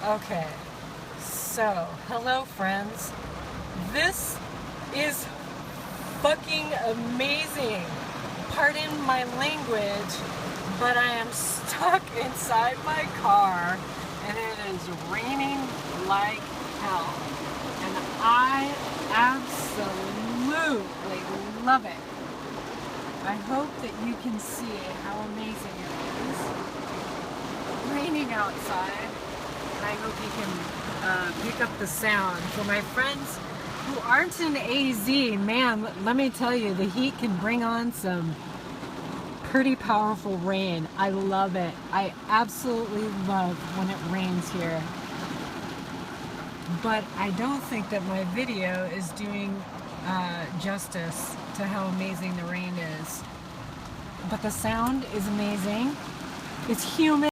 Okay, so hello friends. This is fucking amazing. Pardon my language, but I am stuck inside my car and it is raining like hell. And I absolutely love it. I hope that you can see how amazing it is. Raining outside. I hope you can pick up the sound. For my friends who aren't in AZ, man, let me tell you, the heat can bring on some pretty powerful rain. I love it. I absolutely love when it rains here. But I don't think that my video is doing justice to how amazing the rain is. But the sound is amazing. It's humid.